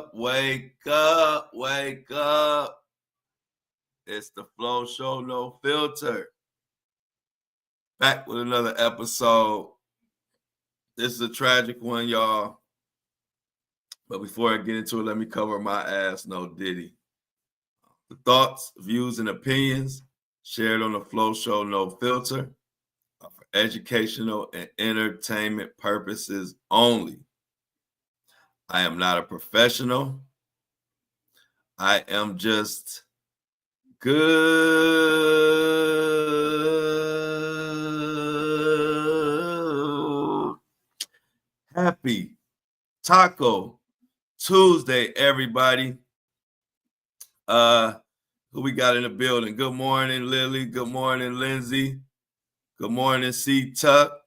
up, wake up, wake up. It's the Flow Show, no filter. Back with another episode. This is a tragic one, y'all. But before I get into it, let me cover my ass, no Diddy. The thoughts, views, and opinions shared on the Flow Show, no filter, are for educational and entertainment purposes only. I am not a professional. I am just good. Happy Taco Tuesday, everybody. Who we got in the building? Good morning, Lily. Good morning, Lindsay. Good morning, C Tuck.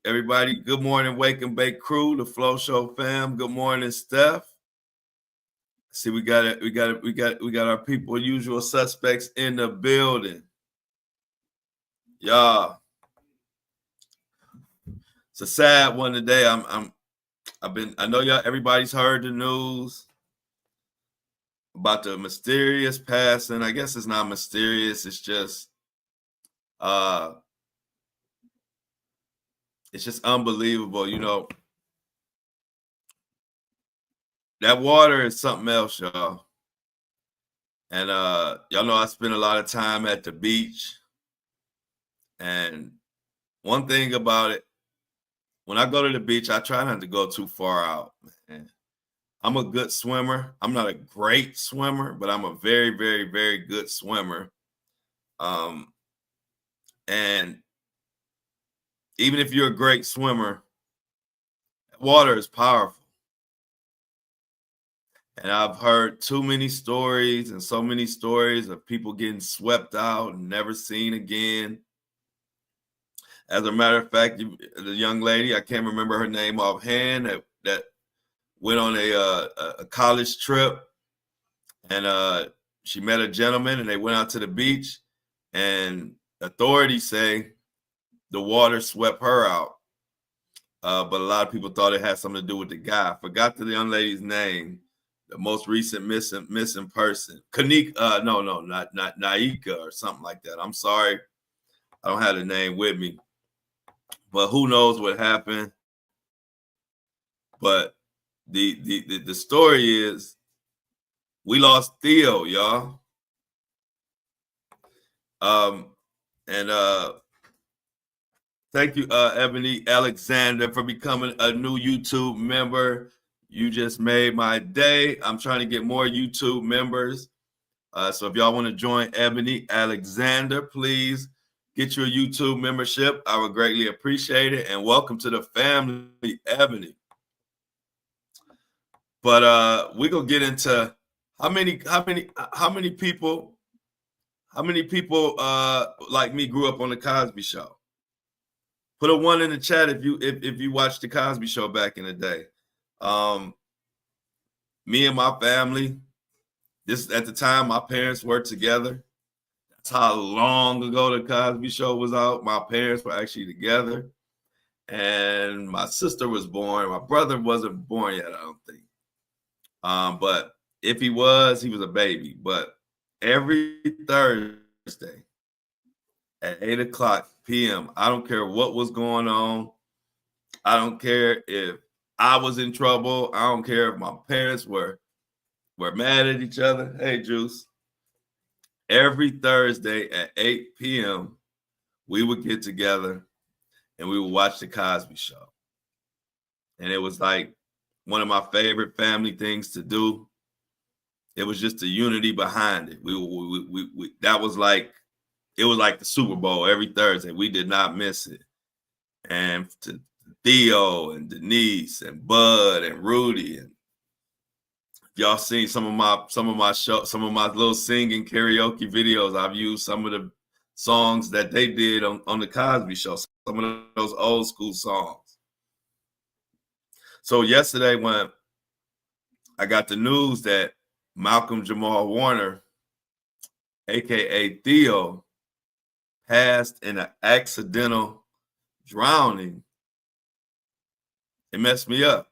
Everybody, good morning, Wake and Bake crew, the Flow Show fam. Good morning, Steph. See, we got our people, usual suspects in the building. Y'all, it's a sad one today. I know y'all, everybody's heard the news about the mysterious passing. I guess it's not mysterious. It's just unbelievable. You know, that water is something else, y'all. And y'all know I spend a lot of time at the beach. And one thing about it, when I go to the beach, I try not to go too far out, man. I'm a good swimmer. I'm not a great swimmer, but I'm a very, very, very good swimmer. And even if you're a great swimmer, water is powerful. And I've heard too many stories and so many stories of people getting swept out and never seen again. As a matter of fact, the young lady, I can't remember her name offhand, that went on a college trip, and she met a gentleman, and they went out to the beach, and authorities say the water swept her out. But a lot of people thought it had something to do with the guy. I forgot the young lady's name. The most recent missing person, Kanika, not Naika or something like that. I'm sorry, I don't have the name with me, but who knows what happened. But the story is we lost Theo, y'all. And thank you, Ebony Alexander, for becoming a new YouTube member. You just made my day. I'm trying to get more YouTube members. So if y'all want to join Ebony Alexander, please get your YouTube membership. I would greatly appreciate it. And welcome to the family, Ebony. But we're gonna get into how many people like me grew up on the Cosby Show. Put a 1 in the chat if you watched the Cosby Show back in the day. Me and my family, this at the time my parents were together. That's how long ago the Cosby Show was out. My parents were actually together, and my sister was born. My brother wasn't born yet, I don't think. But if he was a baby. But every Thursday at 8:00 p.m., I don't care what was going on. I don't care if I was in trouble. I don't care if my parents were mad at each other. Hey, Juice. Every Thursday at 8 p.m., we would get together and we would watch the Cosby Show. And it was like one of my favorite family things to do. It was just the unity behind it. That was like, it was like the Super Bowl every Thursday. We did not miss it. And to Theo and Denise and Bud and Rudy, and y'all seen some of my little singing karaoke videos. I've used some of the songs that they did on the Cosby Show, some of those old school songs. So yesterday when I got the news that Malcolm Jamal Warner, aka Theo, passed in an accidental drowning, it messed me up.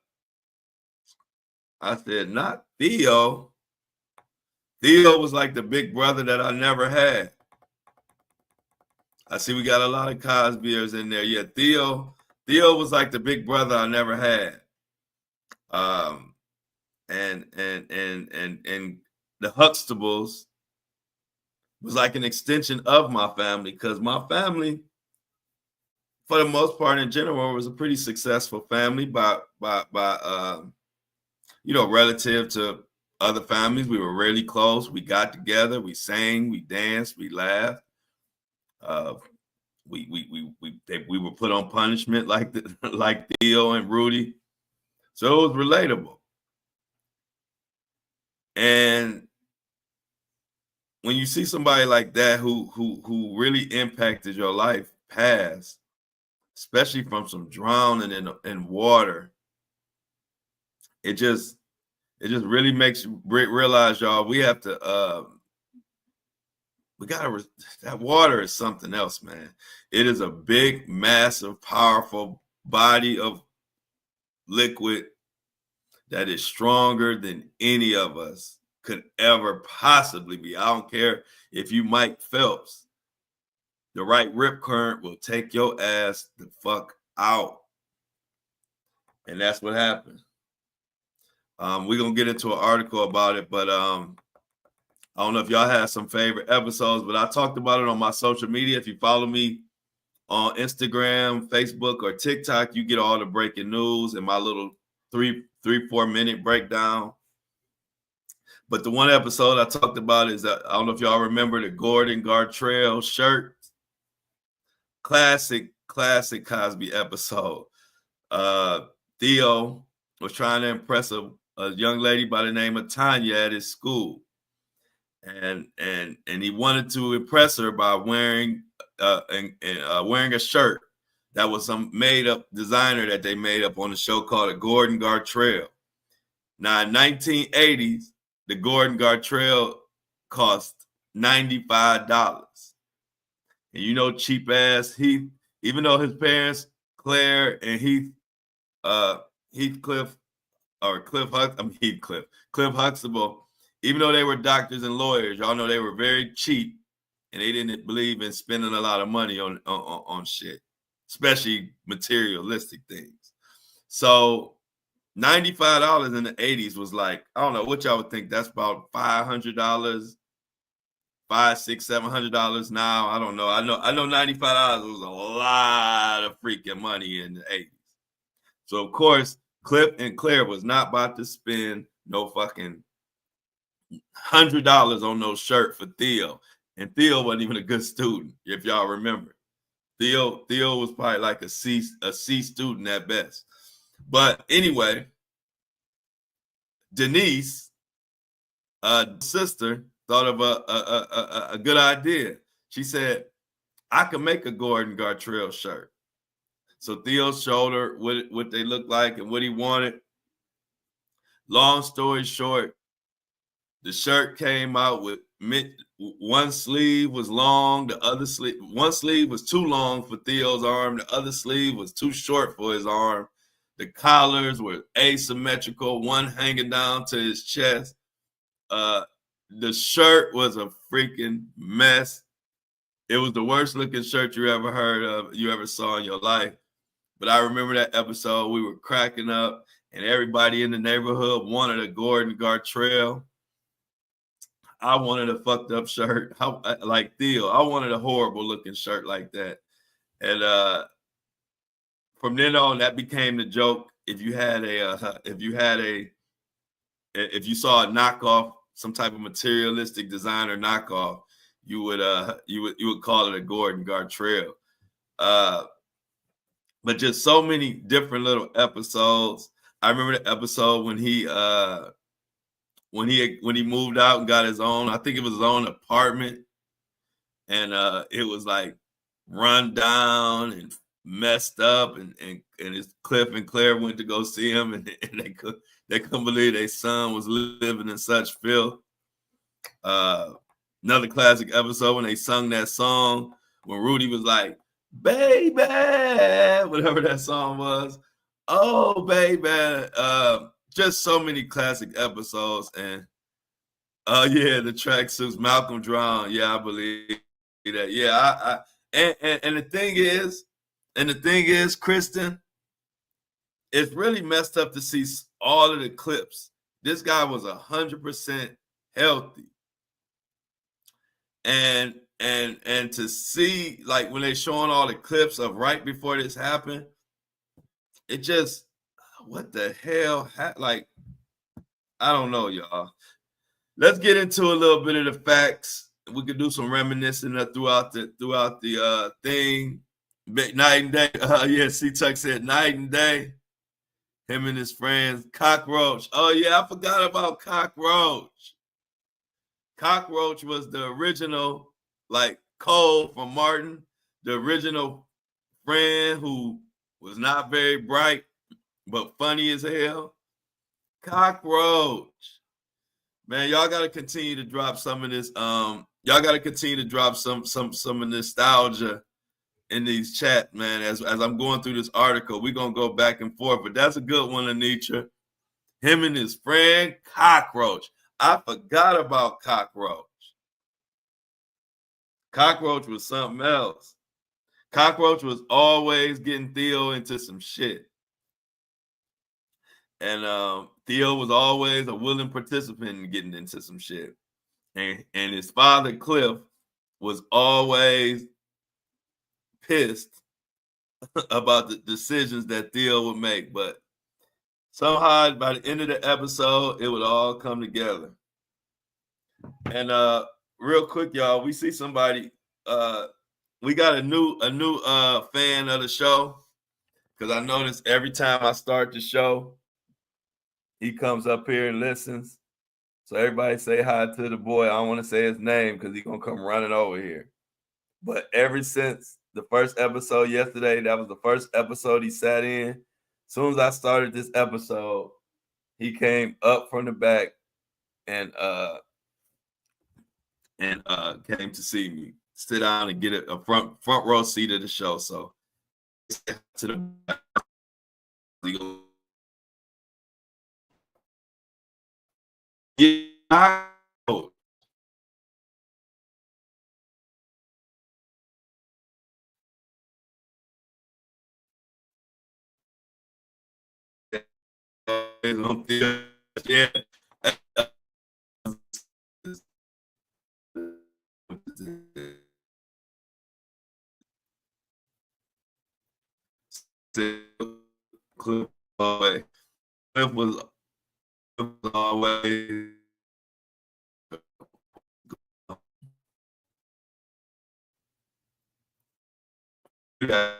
I said, not Theo. Theo was like the big brother that I never had. I see we got a lot of Cosbyers in there. Yeah, Theo was like the big brother I never had. And the Huxtables was like an extension of my family, because my family, for the most part, in general, was a pretty successful family by relative to other families. We were really close. We got together. We sang. We danced. We laughed. We were put on punishment like Theo and Rudy, so it was relatable. And when you see somebody like that who really impacted your life pass, especially from some drowning in water, it just really makes you realize, y'all, we have to that water is something else, man. It is a big, massive, powerful body of liquid that is stronger than any of us could ever possibly be. I don't care if you Mike Phelps. The right rip current will take your ass the fuck out. And that's what happened. We're going to get into an article about it, but I don't know if y'all have some favorite episodes, but I talked about it on my social media. If you follow me on Instagram, Facebook, or TikTok, you get all the breaking news and my little 3-4 minute breakdown. But the one episode I talked about is, I don't know if y'all remember the Gordon Gartrell shirt. Classic Cosby episode. Theo was trying to impress a young lady by the name of Tanya at his school. And he wanted to impress her by wearing a shirt that was some made up designer that they made up on a show called the Gordon Gartrell. Now, in 1980s, the Gordon Gartrell cost $95. And you know, cheap ass Heath, even though his parents, Claire and Cliff Huxtable, even though they were doctors and lawyers, y'all know they were very cheap, and they didn't believe in spending a lot of money on shit, especially materialistic things. So $95 in the 80s was like, I don't know what y'all would think. That's about $500, $500, $600, $700 now. I don't know. I know $95 was a lot of freaking money in the 80s. So of course, Cliff and Claire was not about to spend no fucking $100 on no shirt for Theo. And Theo wasn't even a good student, if y'all remember. Theo was probably like a C student at best. But anyway, Denise, sister, thought of a good idea. She said, I could make a Gordon Gartrell shirt. So Theo showed her what they looked like and what he wanted. Long story short, the shirt came out with one sleeve was long, one sleeve was too long for Theo's arm, the other sleeve was too short for his arm. The collars were asymmetrical, one hanging down to his chest. The shirt was a freaking mess. It was the worst looking shirt you ever saw in your life. But I remember that episode. We were cracking up, and everybody in the neighborhood wanted a Gordon Gartrell. I wanted a fucked up shirt like Theo. I wanted a horrible looking shirt like that. And from then on, that became the joke. If you saw a knockoff, some type of materialistic designer knockoff, you would call it a Gordon Gartrell. But just so many different little episodes. I remember the episode when he moved out and got his own, I think it was his own apartment, and it was like run down and messed up, and his Cliff and Claire went to go see him, and they couldn't believe their son was living in such filth. Another classic episode when they sung that song when Rudy was like, baby, whatever that song was. Oh, baby. just so many classic episodes. And yeah, the tracksuits, Malcolm Drown. Yeah, I believe that. Yeah, and the thing is, Kristen, it's really messed up to see all of the clips. This guy was 100% healthy, and to see like when they showing all the clips of right before this happened, it just what the hell? Like I don't know, y'all. Let's get into a little bit of the facts. We could do some reminiscing throughout the thing. Night and day. Yeah, C-Tuck said night and day. Him and his friends. Cockroach. Oh yeah, I forgot about Cockroach. Cockroach was the original, like Cole from Martin, the original friend who was not very bright, but funny as hell. Cockroach. Man, y'all gotta continue to drop some of this. Y'all gotta continue to drop some of nostalgia in these chat, man. As I'm going through this article, we're gonna go back and forth. But that's a good one, Anitra. Him and his friend Cockroach. I forgot about Cockroach. Cockroach was something else. Cockroach was always getting Theo into some shit. And Theo was always a willing participant in getting into some shit. And his father, Cliff, was always pissed about the decisions that Theo would make. But somehow, by the end of the episode, it would all come together. And real quick, y'all, we see somebody. We got a new fan of the show, because I notice every time I start the show, he comes up here and listens. So everybody say hi to the boy. I don't want to say his name because he's going to come running over here. But ever since the first episode yesterday, that was the first episode he sat in. As soon as I started this episode, he came up from the back and came to see me, sit down and get a front row seat of the show. So to the back. Yeah. Yeah. Cliff always. Cliff was always. Yeah.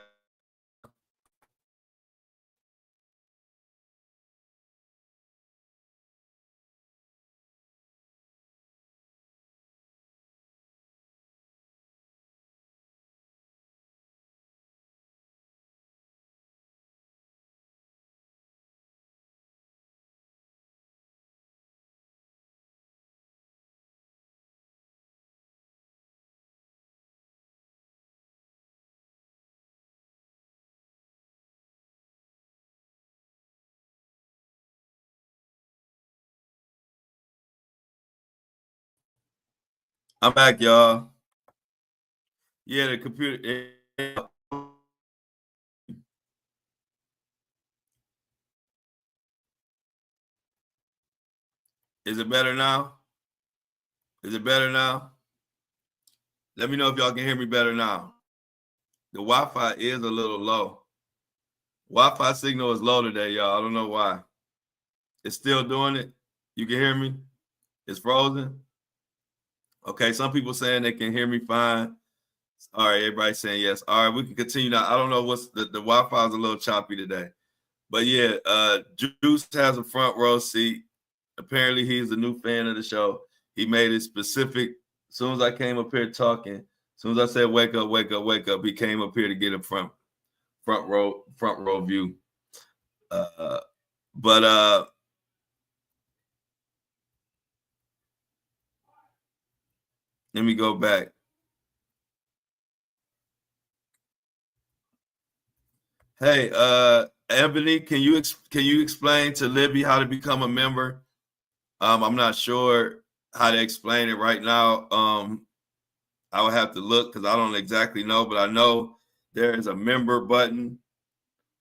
I'm back, y'all. Yeah, the computer. Is it better now? Is it better now? Let me know if y'all can hear me better now. The Wi-Fi is a little low. Wi-Fi signal is low today, y'all. I don't know why. It's still doing it. You can hear me? It's frozen. Okay, some people saying they can hear me fine. All right, everybody saying yes. All right, we can continue now. I don't know what's the Wi-Fi is a little choppy today. But yeah, Juice has a front row seat. Apparently, he's a new fan of the show. He made it specific. As soon as I came up here talking, as soon as I said wake up, wake up, wake up, he came up here to get a front row view. But let me go back. Hey, Ebony, can you explain to Libby how to become a member? I'm not sure how to explain it right now. I would have to look because I don't exactly know, but I know there is a member button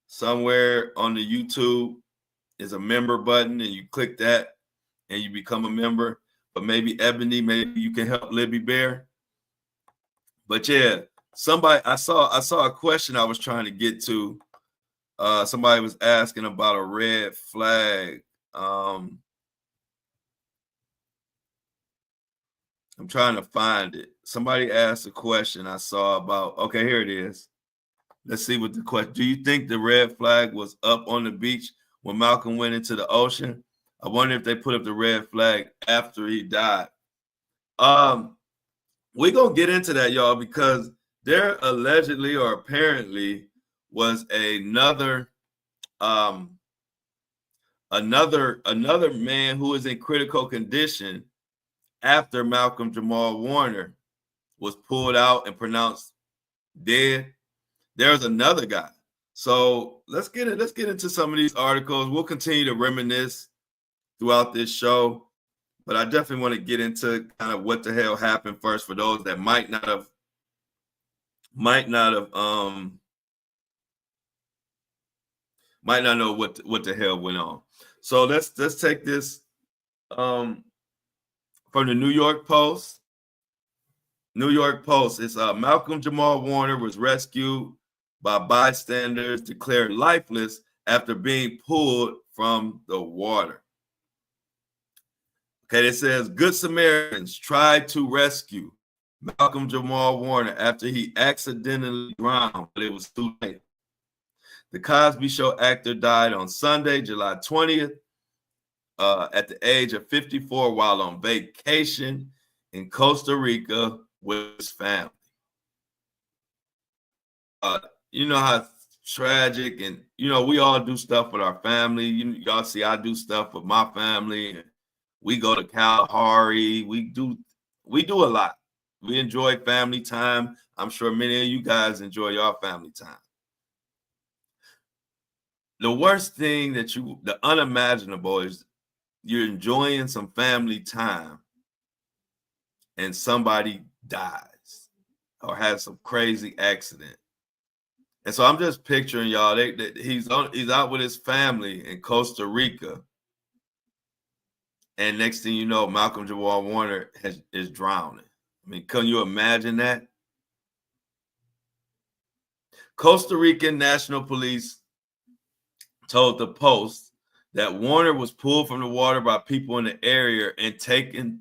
somewhere on the YouTube. Is a member button, and you click that, and you become a member. But maybe Ebony, maybe you can help Libby Bear. But yeah, I saw a question I was trying to get to. Somebody was asking about a red flag. I'm trying to find it. Somebody asked a question I saw about. Okay, here it is. Let's see what the question. Do you think the red flag was up on the beach when Malcolm went into the ocean? I wonder if they put up the red flag after he died. We're gonna get into that, y'all, because there allegedly or apparently was another man who was in critical condition after Malcolm Jamal Warner was pulled out and pronounced dead. There's another guy. So let's get into some of these articles. We'll continue to reminisce throughout this show, but I definitely want to get into kind of what the hell happened first for those that might not know what the hell went on. So let's take this from the New York Post. New York Post. It's Malcolm Jamal Warner was rescued by bystanders declared lifeless after being pulled from the water. Okay, it says Good Samaritans tried to rescue Malcolm Jamal Warner after he accidentally drowned, but it was too late. The Cosby Show actor died on Sunday, July 20th, at the age of 54 while on vacation in Costa Rica with his family. You know how tragic, and we all do stuff with our family. Y'all see I do stuff with my family. We go to Kalahari. We do a lot. We enjoy family time. I'm sure many of you guys enjoy your family time. The worst thing the unimaginable is you're enjoying some family time and somebody dies or has some crazy accident. And so I'm just picturing y'all, he's out with his family in Costa Rica. And next thing you know, Malcolm Jamal Warner is drowning. I mean, can you imagine that? Costa Rican National Police told the Post that Warner was pulled from the water by people in the area and taken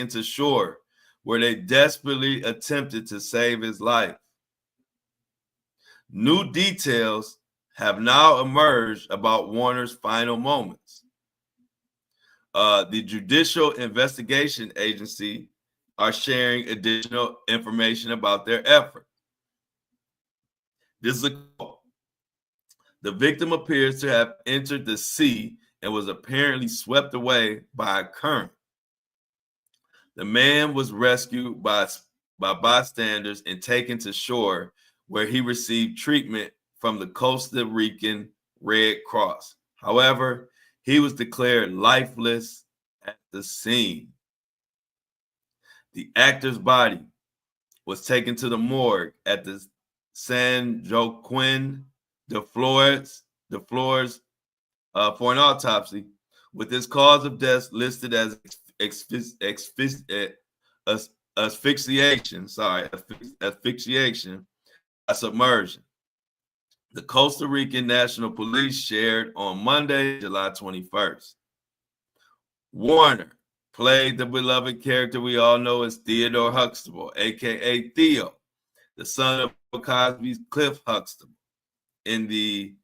to shore, where they desperately attempted to save his life. New details have now emerged about Warner's final moments. The Judicial Investigation Agency are sharing additional information about their effort. This is a quote. The victim appears to have entered the sea and was apparently swept away by a current. The man was rescued by bystanders and taken to shore, where he received treatment from the Costa Rican Red Cross. However, he was declared lifeless at the scene. The actor's body was taken to the morgue at the San Joaquin de Flores for an autopsy, with his cause of death listed as asphyxiation by submersion. The Costa Rican National Police shared on Monday, July 21st. Warner played the beloved character we all know as Theodore Huxtable, aka Theo, the son of Cosby's Cliff Huxtable, in the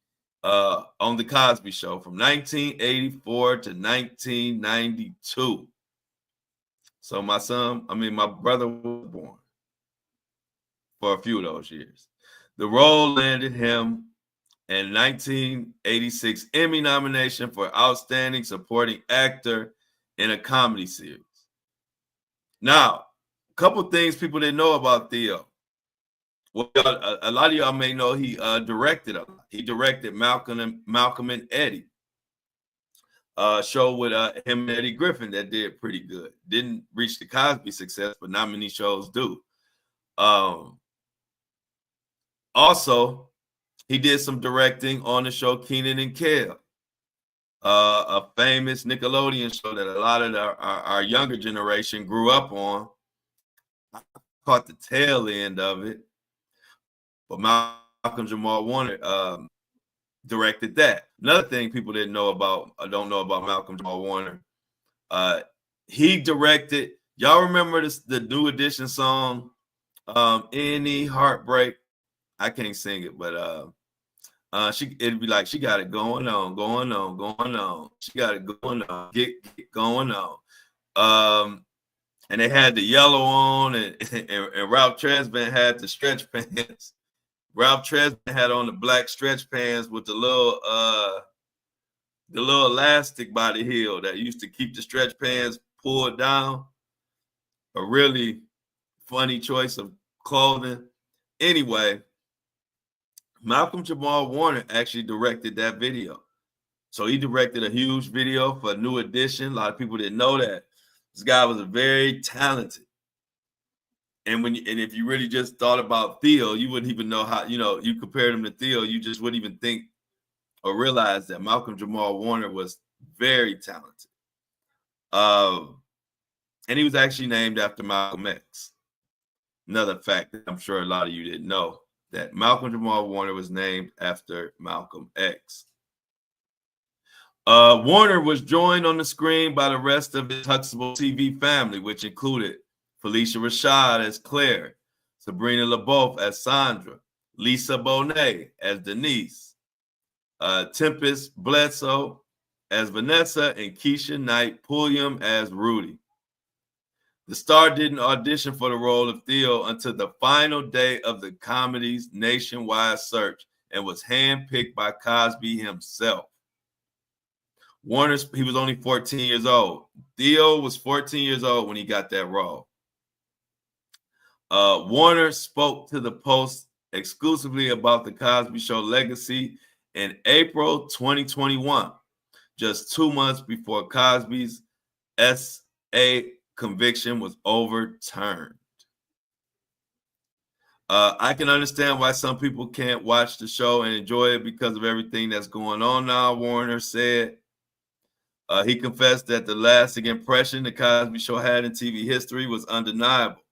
on the Cosby Show from 1984 to 1992. So my brother was born for a few of those years. The role landed him an 1986 Emmy nomination for Outstanding Supporting Actor in a Comedy Series. Now, a couple things people didn't know about Theo. Well, a lot of y'all may know he directed a lot. He directed Malcolm and Eddie, show with him and Eddie Griffin that did pretty good. Didn't reach the Cosby success, but not many shows do. Also, he did some directing on the show Kenan and Kel, a famous Nickelodeon show that a lot of our younger generation grew up on. I caught the tail end of it, but Malcolm Jamal Warner directed that. Another thing people don't know about Malcolm Jamal Warner, he directed. Y'all remember the New Edition song, "Any Heartbreak"? I can't sing it, but it'd be like, she got it going on, going on, going on. She got it going on, get going on. And they had the yellow on, and Ralph Tresvant had the stretch pants. Ralph Tresvant had on the black stretch pants with the little elastic by the heel that used to keep the stretch pants pulled down. A really funny choice of clothing. Anyway, Malcolm Jamal Warner actually directed that video. So he directed a huge video for New Edition. A lot of people didn't know that. This guy was very talented. And if you really just thought about Theo, you wouldn't even know how, you compared him to Theo, you just wouldn't even think or realize that Malcolm Jamal Warner was very talented. And he was actually named after Malcolm X. Another fact that I'm sure a lot of you didn't know, that Malcolm Jamal Warner was named after Malcolm X. Warner was joined on the screen by the rest of his Huxtable TV family, which included Felicia Rashad as Claire, Sabrina LaBeouf as Sandra, Lisa Bonet as Denise, Tempest Bledsoe as Vanessa, and Keisha Knight Pulliam as Rudy. The star didn't audition for the role of Theo until the final day of the comedy's nationwide search and was handpicked by Cosby himself. He was only 14 years old. Theo was 14 years old when he got that role. Warner spoke to the Post exclusively about the Cosby Show legacy in April 2021, just 2 months before Cosby's SA conviction was overturned. I can understand why some people can't watch the show and enjoy it because of everything that's going on now, Warner said. He confessed that the lasting impression the Cosby Show had in TV history was undeniable.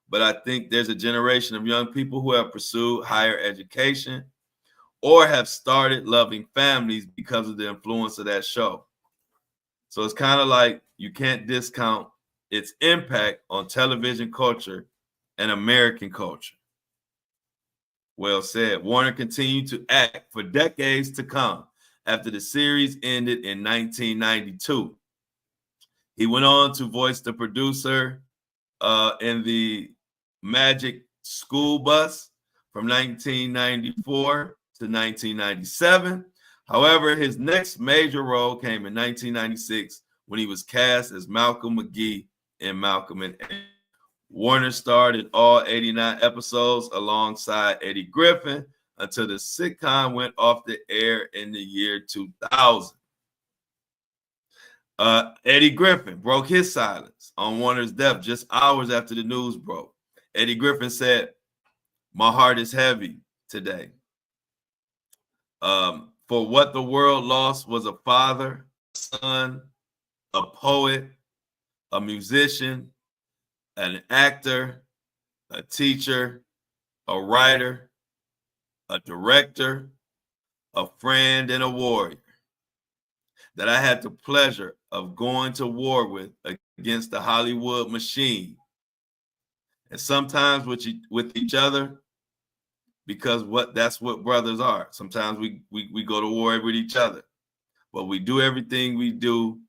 But I think there's a generation of young people who have pursued higher education or have started loving families because of the influence of that show. So it's kind of like you can't discount its impact on television culture and American culture. Well said. Warner continued to act for decades to come after the series ended in 1992. He went on to voice the producer in the Magic School Bus from 1994 to 1997. However, his next major role came in 1996 when he was cast as Malcolm McGee in Malcolm and Eddie. Warner starred in all 89 episodes alongside Eddie Griffin until the sitcom went off the air in the year 2000. Eddie Griffin broke his silence on Warner's death just hours after the news broke. Eddie Griffin said, "My heart is heavy today. For what the world lost was a father, a son, a poet, a musician, an actor, a teacher, a writer, a director, a friend, and a warrior that I had the pleasure of going to war with against the Hollywood machine, and sometimes with each other, because that's what brothers are. Sometimes we go to war with each other, but we do everything we do,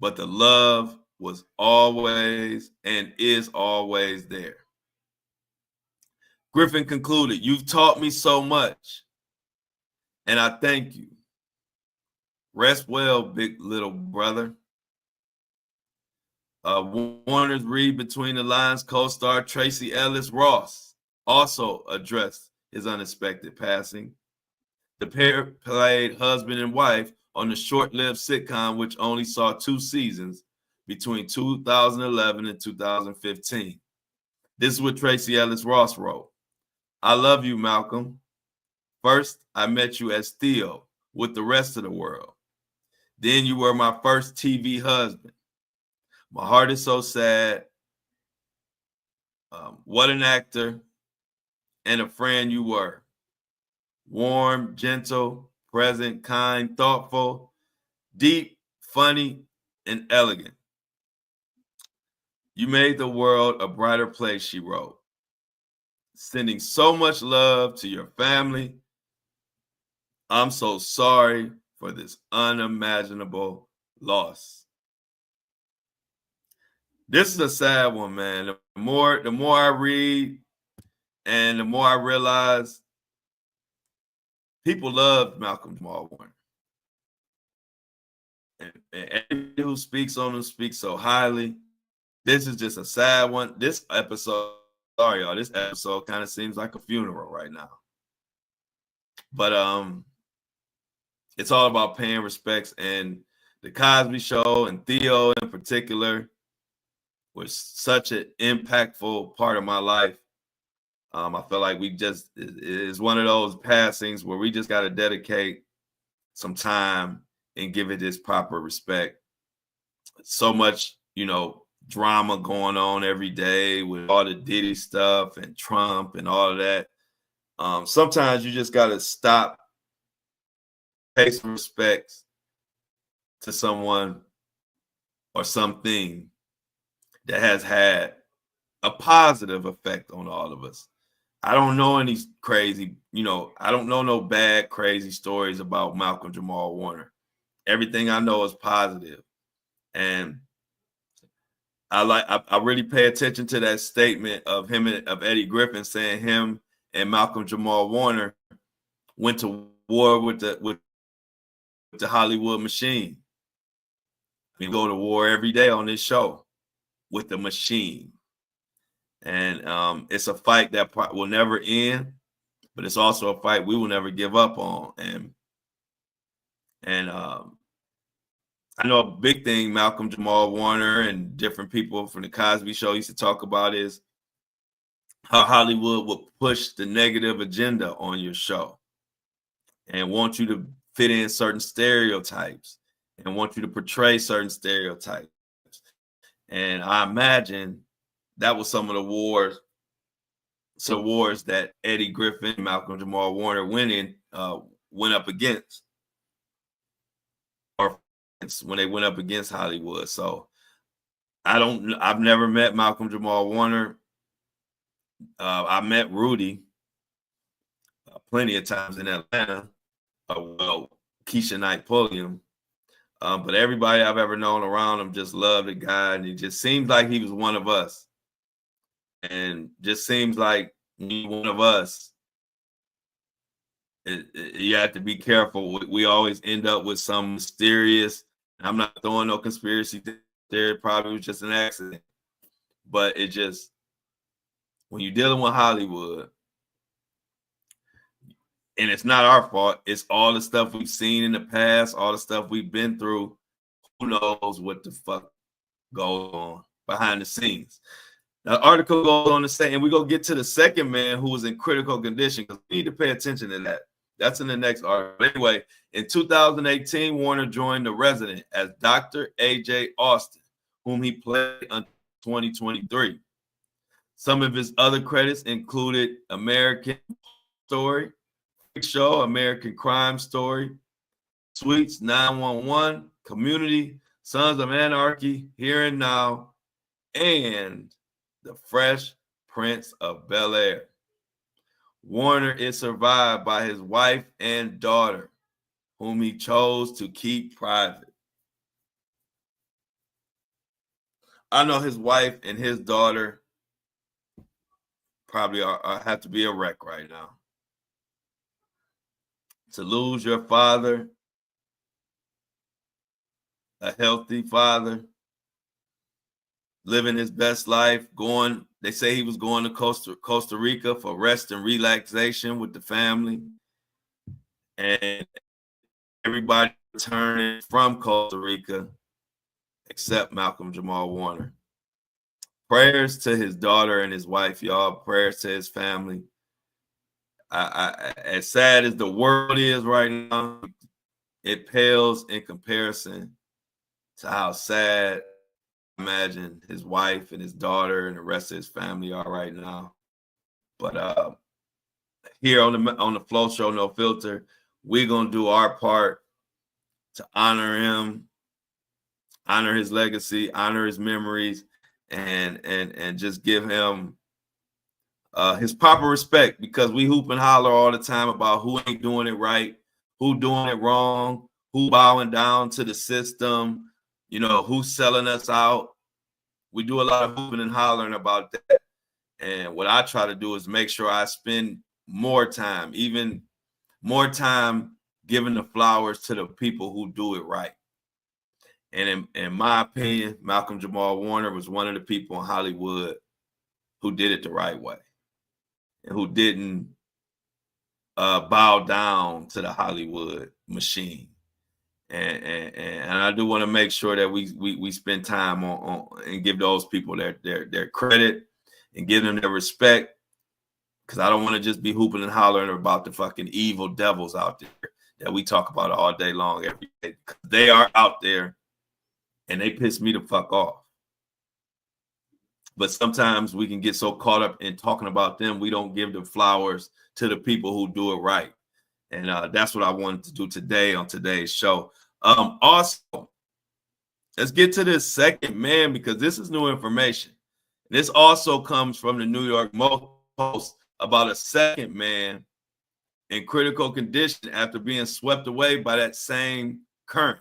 but the love was always and is always there." Griffin concluded, "You've taught me so much, and I thank you. Rest well, big little brother." Warner's Read Between the Lines co-star Tracy Ellis Ross also addressed his unexpected passing. The pair played husband and wife on the short-lived sitcom, which only saw 2 seasons between 2011 and 2015. This is what Tracy Ellis Ross wrote. I love you, Malcolm. First, I met you as Theo with the rest of the world. Then you were my first TV husband. My heart is so sad. What an actor and a friend you were. Warm, gentle, present, kind, thoughtful, deep, funny, and elegant. You made the world a brighter place, she wrote. Sending so much love to your family. I'm so sorry for this unimaginable loss. This is a sad one, man. The more I read and the more I realize people love Malcolm Jamal Warner. And everybody who speaks on him speaks so highly. This is just a sad one. This episode, sorry, y'all, this episode kind of seems like a funeral right now. But it's all about paying respects, and the Cosby Show and Theo in particular was such an impactful part of my life. I feel like it is one of those passings where we just got to dedicate some time and give it its proper respect. So much, drama going on every day with all the Diddy stuff and Trump and all of that. Sometimes you just got to stop, pay some respects to someone or something that has had a positive effect on all of us. I don't know any crazy, I don't know no bad, crazy stories about Malcolm Jamal Warner. Everything I know is positive. And I really pay attention to that statement of Eddie Griffin saying him and Malcolm Jamal Warner went to war with the Hollywood machine. We go to war every day on this show with the machine. And it's a fight that will never end, but it's also a fight we will never give up on. And I know a big thing Malcolm Jamal Warner and different people from the Cosby Show used to talk about is how Hollywood would push the negative agenda on your show and want you to fit in certain stereotypes and want you to portray certain stereotypes. And I imagine that was some of the wars that Eddie Griffin and Malcolm Jamal Warner went up against, or when they went up against Hollywood. So I've never met Malcolm Jamal Warner. I met Rudy plenty of times in Atlanta. Keisha Knight Pulliam. But everybody I've ever known around him just loved the guy, and he just seemed like he was one of us. And just seems like one of us. You have to be careful. We always end up with some mysterious. I'm not throwing no conspiracy there. It probably was just an accident. But it just, when you're dealing with Hollywood, and it's not our fault, it's all the stuff we've seen in the past, all the stuff we've been through. Who knows what the fuck goes on behind the scenes? The article goes on to say, and we're going to get to the second man who was in critical condition because we need to pay attention to that. That's in the next article. Anyway, in 2018, Warner joined The Resident as Dr. A.J. Austin, whom he played until 2023. Some of his other credits included American Story, Show, American Crime Story, Suits 911, Community, Sons of Anarchy, Here and Now, and The Fresh Prince of Bel-Air. Warner is survived by his wife and daughter, whom he chose to keep private. I know his wife and his daughter probably have to be a wreck right now. To lose your father, a healthy father, living his best life, going, they say he was going to Costa Rica for rest and relaxation with the family. And everybody returning from Costa Rica except Malcolm Jamal Warner. Prayers to his daughter and his wife, y'all. Prayers to his family. As sad as the world is right now, it pales in comparison to how sad I imagine his wife and his daughter and the rest of his family are right now. But here on the Flow Show, No Filter, we're gonna do our part to honor him, honor his legacy, honor his memories, and just give him his proper respect, because we hoop and holler all the time about who ain't doing it right, who doing it wrong, who bowing down to the system, you know, who's selling us out. We do a lot of hooping and hollering about that. And what I try to do is make sure I spend more time, even more time, giving the flowers to the people who do it right. And in my opinion, Malcolm Jamal Warner was one of the people in Hollywood who did it the right way and who didn't bow down to the Hollywood machine. And I do want to make sure that we spend time on and give those people their credit and give them their respect, because I don't want to just be hooping and hollering about the fucking evil devils out there that we talk about all day long every day. They are out there and they piss me the fuck off. But sometimes we can get so caught up in talking about them, we don't give the flowers to the people who do it right. And that's what I wanted to do today on today's show. Also, let's get to this second man, because this is new information. This also comes from the New York Post about a second man in critical condition after being swept away by that same current.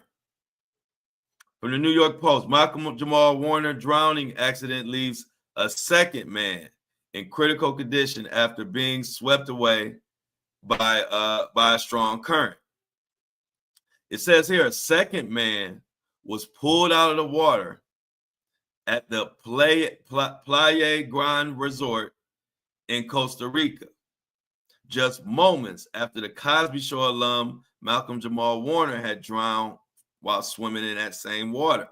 From the New York Post, Malcolm Jamal Warner drowning accident leaves a second man in critical condition after being swept away by a strong current. It says here a second man was pulled out of the water at the Playa Grande Resort in Costa Rica, just moments after the Cosby Show alum Malcolm Jamal Warner had drowned while swimming in that same water.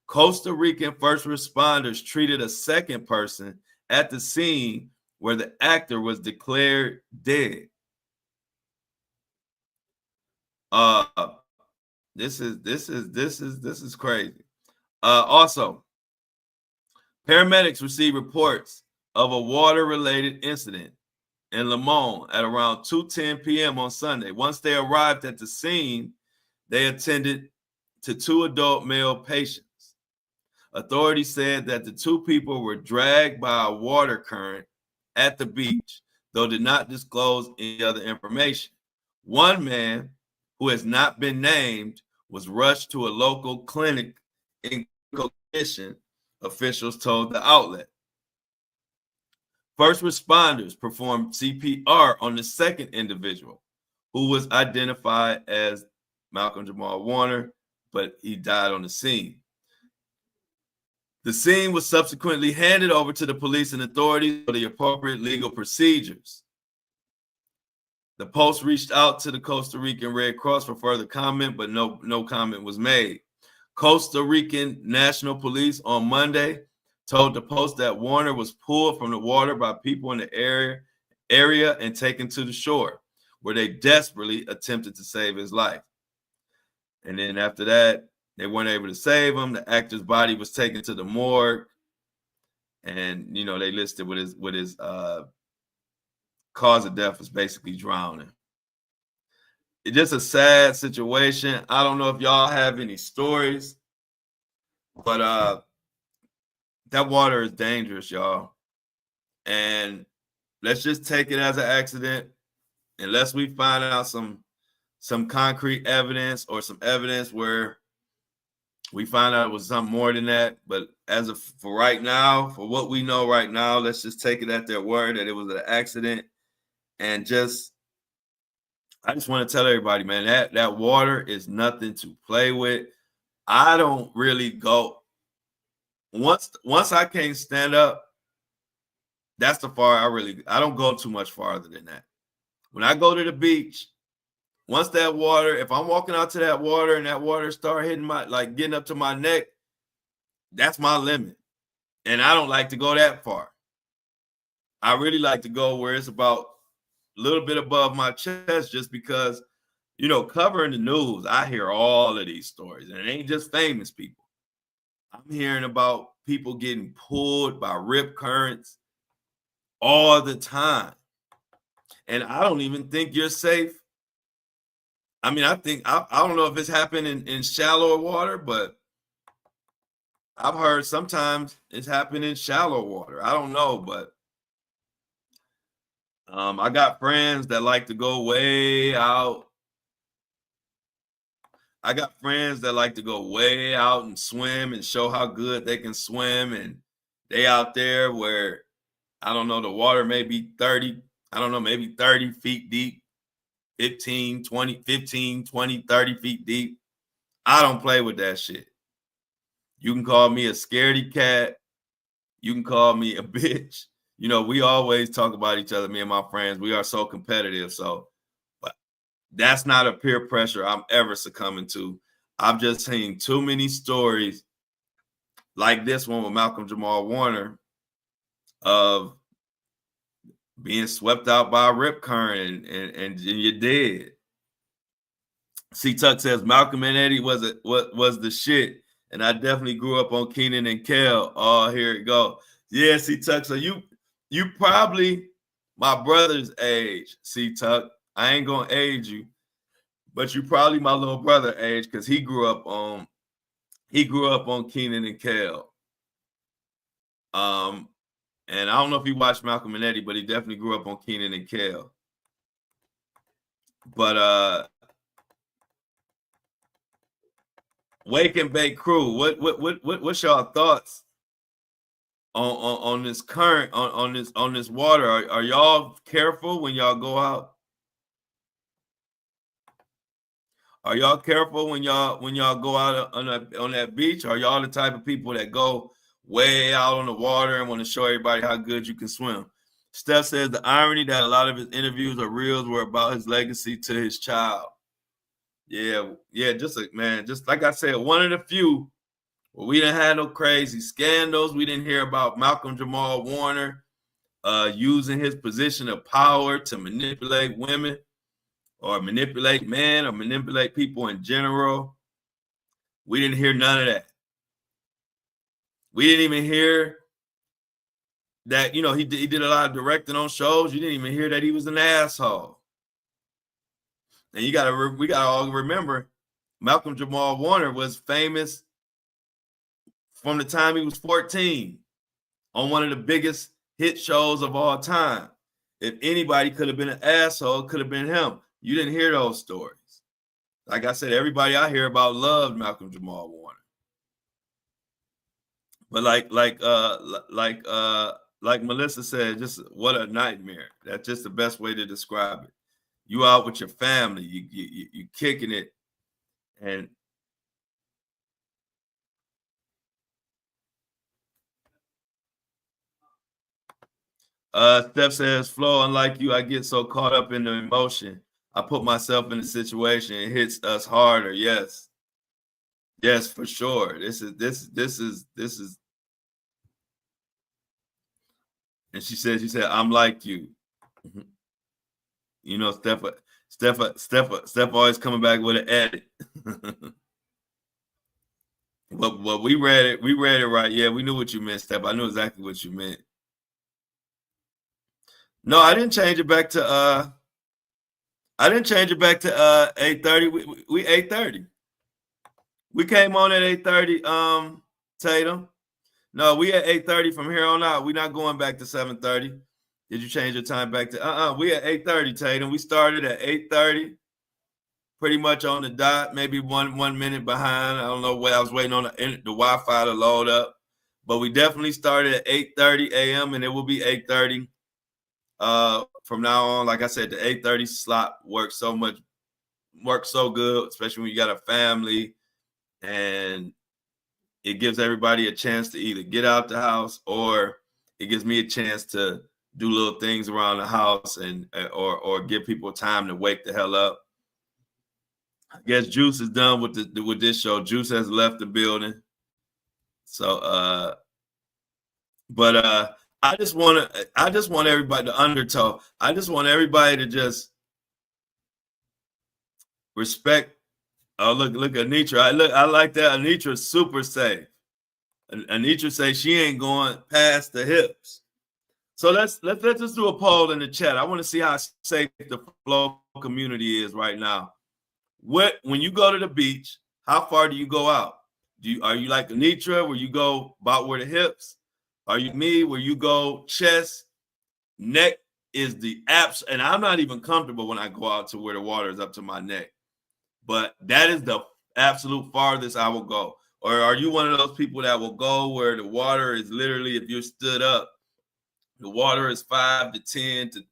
Costa Rican first responders treated a second person at the scene where the actor was declared dead. This is crazy. Also, paramedics received reports of a water-related incident in Limon at around 2:10 p.m. on Sunday. Once they arrived at the scene, they attended to two adult male patients. Authorities said that the two people were dragged by a water current at the beach, though did not disclose any other information. One man, who has not been named, was rushed to a local clinic in condition, officials told the outlet. First responders performed CPR on the second individual, who was identified as Malcolm Jamal Warner, but he died on the scene. The scene was subsequently handed over to the police and authorities for the appropriate legal procedures. The Post reached out to the Costa Rican Red Cross for further comment, but no comment was made. Costa Rican National Police on Monday told the Post that Warner was pulled from the water by people in the area and taken to the shore, where they desperately attempted to save his life. And then after that, they weren't able to save him. The actor's body was taken to the morgue, and they listed with his cause of death was basically drowning. It's just a sad situation. I don't know if y'all have any stories, but that water is dangerous, y'all. And let's just take it as an accident, unless we find out some concrete evidence or some evidence where we find out it was something more than that. But for right now, for what we know right now, let's just take it at their word that it was an accident. And I just want to tell everybody, man, that water is nothing to play with. I don't really go once I can't stand up, that's the far I don't go too much farther than that. When I go to the beach, once that water, if I'm walking out to that water and that water start hitting my, like getting up to my neck, that's my limit. And I don't like to go that far. I really like to go where it's about a little bit above my chest, just because, covering the news, I hear all of these stories, and it ain't just famous people. I'm hearing about people getting pulled by rip currents all the time. And I don't even think you're safe. I mean, I don't know if it's happened in shallower water, but I've heard sometimes it's happened in shallow water. I don't know, but I got friends that like to go way out. I got friends that like to go way out and swim and show how good they can swim. And they out there where, I don't know, the water may be 30, I don't know, maybe 30 feet deep, 15, 20, 30 feet deep. I don't play with that shit. You can call me a scaredy cat. You can call me a bitch. We always talk about each other, me and my friends. We are so competitive. So, but that's not a peer pressure I'm ever succumbing to. I've just seen too many stories like this one with Malcolm Jamal Warner of being swept out by a rip current and you're dead. C Tuck says Malcolm and Eddie was the shit. And I definitely grew up on Keenan and Kel. Oh, here it go. Yeah, C Tuck. So you probably my brother's age, C Tuck. I ain't gonna age you, but you probably my little brother age, because he grew up on Keenan and Kel. And I don't know if he watched Malcolm and Eddie, but he definitely grew up on Keenan and Kel. But Wake and Bake Crew, what's y'all thoughts on this current, on this water? Are y'all careful when y'all go out? Are y'all careful when y'all go out on that beach? Are y'all the type of people that go way out on the water and want to show everybody how good you can swim? Steph says the irony that a lot of his interviews or reels were about his legacy to his child. Yeah, just like I said, one of the few where we didn't have no crazy scandals. We didn't hear about Malcolm Jamal Warner using his position of power to manipulate women or manipulate men or manipulate people in general. We didn't hear none of that. We didn't even hear that, he did a lot of directing on shows. You didn't even hear that he was an asshole. And we gotta all remember, Malcolm Jamal Warner was famous from the time he was 14 on one of the biggest hit shows of all time. If anybody could have been an asshole, it could have been him. You didn't hear those stories. Like I said, everybody I hear about loved Malcolm Jamal Warner. But like Melissa said, just what a nightmare. That's just the best way to describe it. You out with your family, you kicking it, and Steph says, Flo, unlike you, I get so caught up in the emotion. I put myself in the situation. It hits us harder. Yes, for sure. This is. And she said, I'm like you. Steph always coming back with an edit. But we read it right. Yeah, we knew what you meant, Steph. I knew exactly what you meant. No, I didn't change it back to 8:30. We 8:30. We came on at 8:30, Tatum. No, we at 8:30 from here on out. We're not going back to 7:30. Did you change your time back to we at 8:30, Tatum. We started at 8:30, pretty much on the dot, maybe one minute behind. I don't know what I was waiting on the Wi-Fi to load up. But we definitely started at 8:30 a.m. and it will be 8:30 from now on. Like I said, the 8:30 slot works so good, especially when you got a family and it gives everybody a chance to either get out the house, or it gives me a chance to do little things around the house and or give people time to wake the hell up. I guess Juice is done with this show. Juice has left the building. So but I just want everybody to undertow. I just want everybody to just respect. Oh, look at Anitra. I like that. Anitra's super safe. Anitra say she ain't going past the hips. So let's just do a poll in the chat. I want to see how safe the flow community is right now. When you go to the beach, how far do you go out? Are you like Anitra, where you go about where the hips? Are you me, where you go chest, neck is the apps? And I'm not even comfortable when I go out to where the water is up to my neck. But that is the absolute farthest I will go. Or are you one of those people that will go where the water is literally, if you're stood up, the water is 5 to 10 to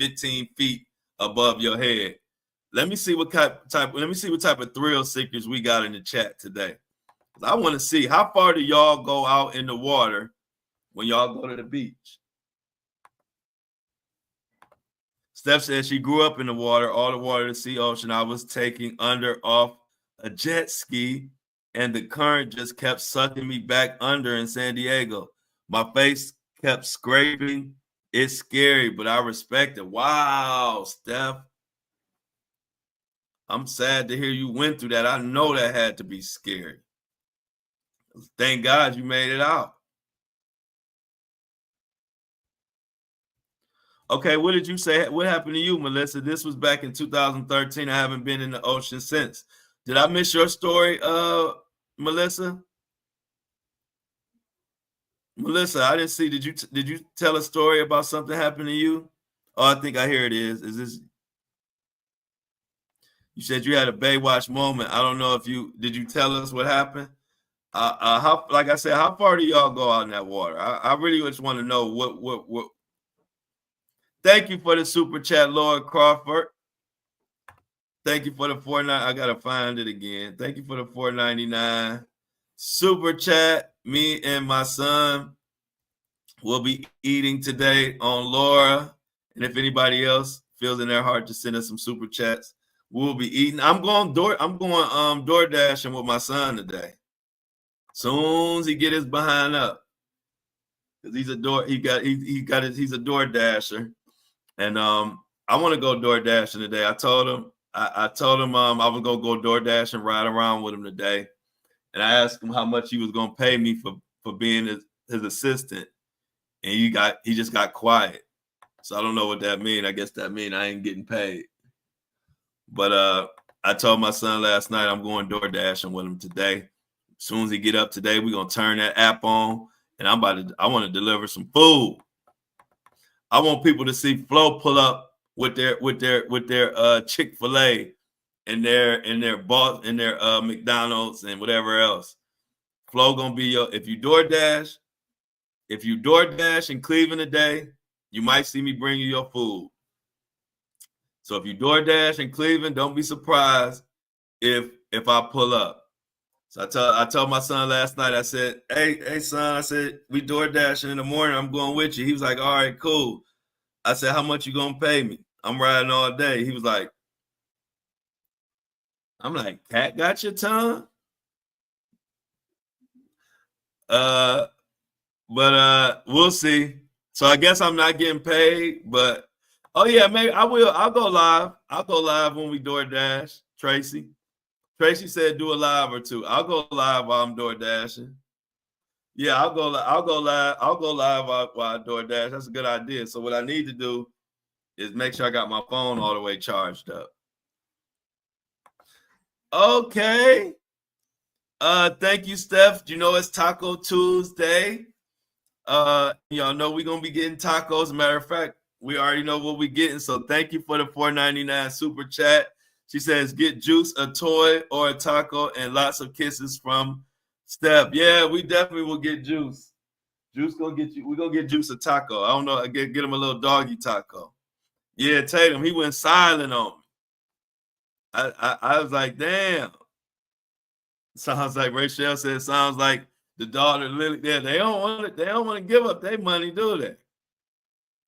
15 feet above your head? Let me see what type of thrill seekers we got in the chat today. I want to see, how far do y'all go out in the water when y'all go to the beach? Steph says she grew up in the water, all the water, the sea, ocean. I was taking under off a jet ski, and the current just kept sucking me back under in San Diego. My face kept scraping. It's scary, but I respect it. Wow, Steph. I'm sad to hear you went through that. I know that had to be scary. Thank God you made it out. Okay, what did you say? What happened to you, Melissa? This was back in 2013. I haven't been in the ocean since. Did I miss your story, Melissa? Melissa, I didn't see. Did you tell a story about something happened to you? Oh, I think I hear it is. Is this? You said you had a Baywatch moment. I don't know if did you tell us what happened? How, like I said, how far do y'all go out in that water? I really just want to know what. Thank you for the super chat, Lord Crawford. Thank you for the $4.99. I gotta find it again. Thank you for the $4.99 super chat. Me and my son will be eating today on Laura, and if anybody else feels in their heart to send us some super chats, we'll be eating. I'm going door dashing with my son today. Soon as he get his behind up, because he's a door dasher. And I want to go door dashing today. I told him I was gonna go door dash and ride around with him today. And I asked him how much he was gonna pay me for being his assistant. And he just got quiet. So I don't know what that means. I guess that means I ain't getting paid. But I told my son last night I'm going door dashing with him today. As soon as he get up today, we're gonna turn that app on, and I want to deliver some food. I want people to see Flo pull up with their Chick-fil-A and their McDonald's and whatever else. Flo gonna be if you DoorDash in Cleveland today, you might see me bring you your food. So if you DoorDash in Cleveland, don't be surprised if I pull up. So I told my son last night, I said, hey son, I said, we DoorDashing in the morning. I'm going with you. He was like, all right, cool. I said, how much you gonna pay me? I'm riding all day. He was like, I'm like, cat got your tongue? But we'll see. So I guess I'm not getting paid, but oh yeah, maybe I will. I'll go live. I'll go live when we DoorDash. Tracy said do a live or two. I'll go live while I'm door dashing. Yeah, I'll go live. I'll go live while I door dash. That's a good idea. So what I need to do is make sure I got my phone all the way charged up. Okay. Thank you, Steph. You know it's Taco Tuesday. Y'all know we're gonna be getting tacos. As a matter of fact, we already know what we're getting. So thank you for the $4.99 super chat. She says, get Juice a toy or a taco and lots of kisses from Steph. Yeah, we definitely will get Juice. Juice gonna get you. We're gonna get Juice a taco. I don't know. Get him a little doggy taco. Yeah, Tatum, he went silent on me. I was like, damn. Sounds like Rachel said, sounds like The daughter Lily, yeah, they don't want to give up their money, do they?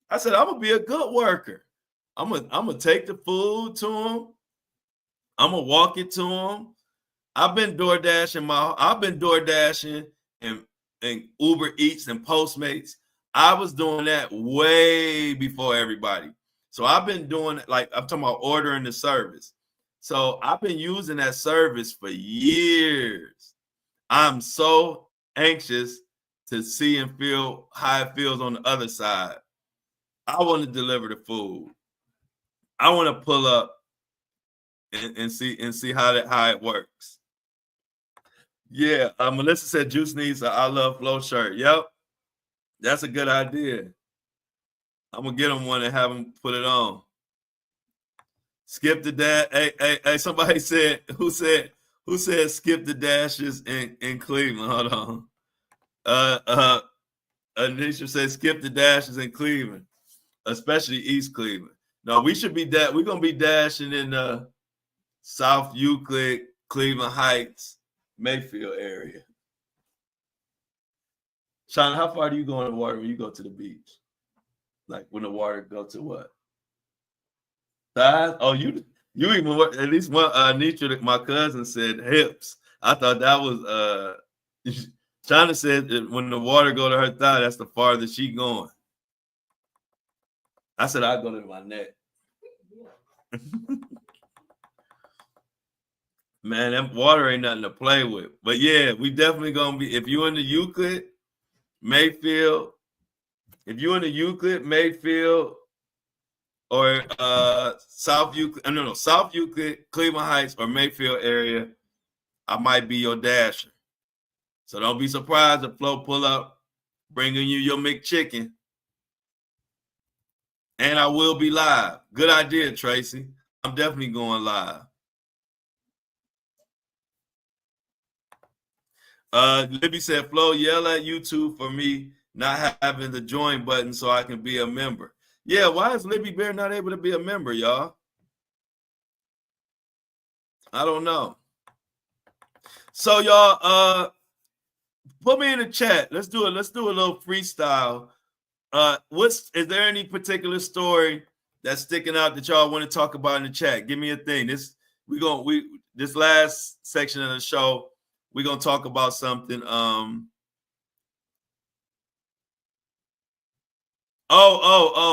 I said, I'm gonna be a good worker. I'm gonna take the food to them. I'm gonna walk it to them. I've been door dashing and Uber Eats and Postmates. I was doing that way before everybody. So I've been doing it, like I'm talking about ordering the service. So I've been using that service for years. I'm so anxious to see and feel how it feels on the other side. I want to deliver the food. I want to pull up and see how it works. Yeah, Melissa said Juice needs a I Love Flow shirt. Yep, that's a good idea. I'm gonna get him one and have him put it on. Skip the dash. Hey, somebody said who said skip the dashes in Cleveland. Hold on. Anisha said skip the dashes in Cleveland, especially East Cleveland. No, we should be we're gonna be dashing in South Euclid, Cleveland Heights, Mayfield area. Sean, how far do you go in the water when you go to the beach? Like when the water go to what? Thighs? Oh, you even at least one Nitra, my cousin said hips. I thought that was China said that when the water go to her thigh, that's the farthest she going. I said I go to my neck. Man, that water ain't nothing to play with. But yeah, we definitely gonna be. If you in the Euclid, Mayfield, or South Euclid, South Euclid, Cleveland Heights, or Mayfield area, I might be your dasher. So don't be surprised if Flo pull up, bringing you your McChicken. And I will be live. Good idea, Tracy. I'm definitely going live. Libby said, Flo, yell at YouTube for me not having the join button so I can be a member. Yeah, why is Libby Bear not able to be a member, y'all? I don't know. So y'all, put me in the chat. Let's do a little freestyle. Is there any particular story that's sticking out that y'all want to talk about in the chat? Give me a thing. This last section of the show, we're gonna talk about something.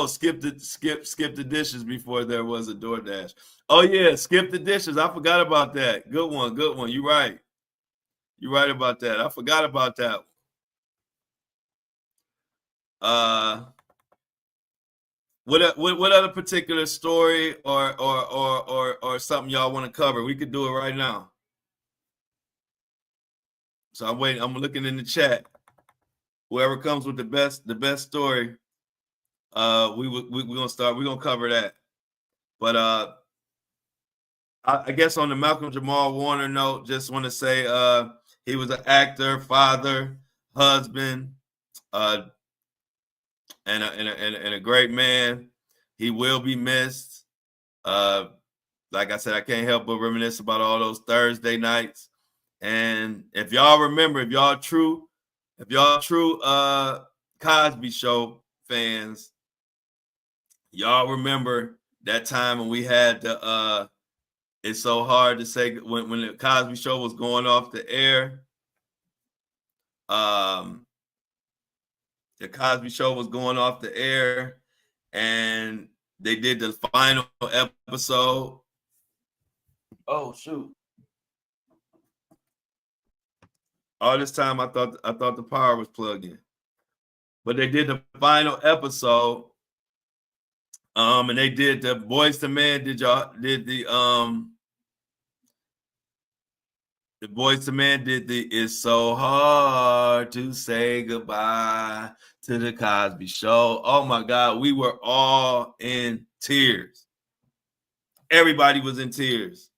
Skip the dishes before there was a DoorDash. Oh yeah, skip the dishes. I forgot about that. Good one. You're right. You're right about that. I forgot about that. What other particular story or something y'all want to cover? We could do it right now. So I'm waiting. I'm looking in the chat. Whoever comes with the best story, we're gonna start. We're gonna cover that. But I guess on the Malcolm Jamal Warner note, just want to say he was an actor, father, husband, and a great man. He will be missed. Like I said, I can't help but reminisce about all those Thursday nights. And if y'all remember, if y'all true Cosby Show fans, y'all remember that time when we had the it's so hard to say when the Cosby Show was going off the air. The Cosby Show was going off the air, and they did the final episode. Oh shoot! All this time I thought the power was plugged in, but they did the final episode. And they did the Boys II Men. The Boys II Men did the It's So Hard to Say Goodbye to the Cosby Show. Oh my God, we were all in tears. Everybody was in tears.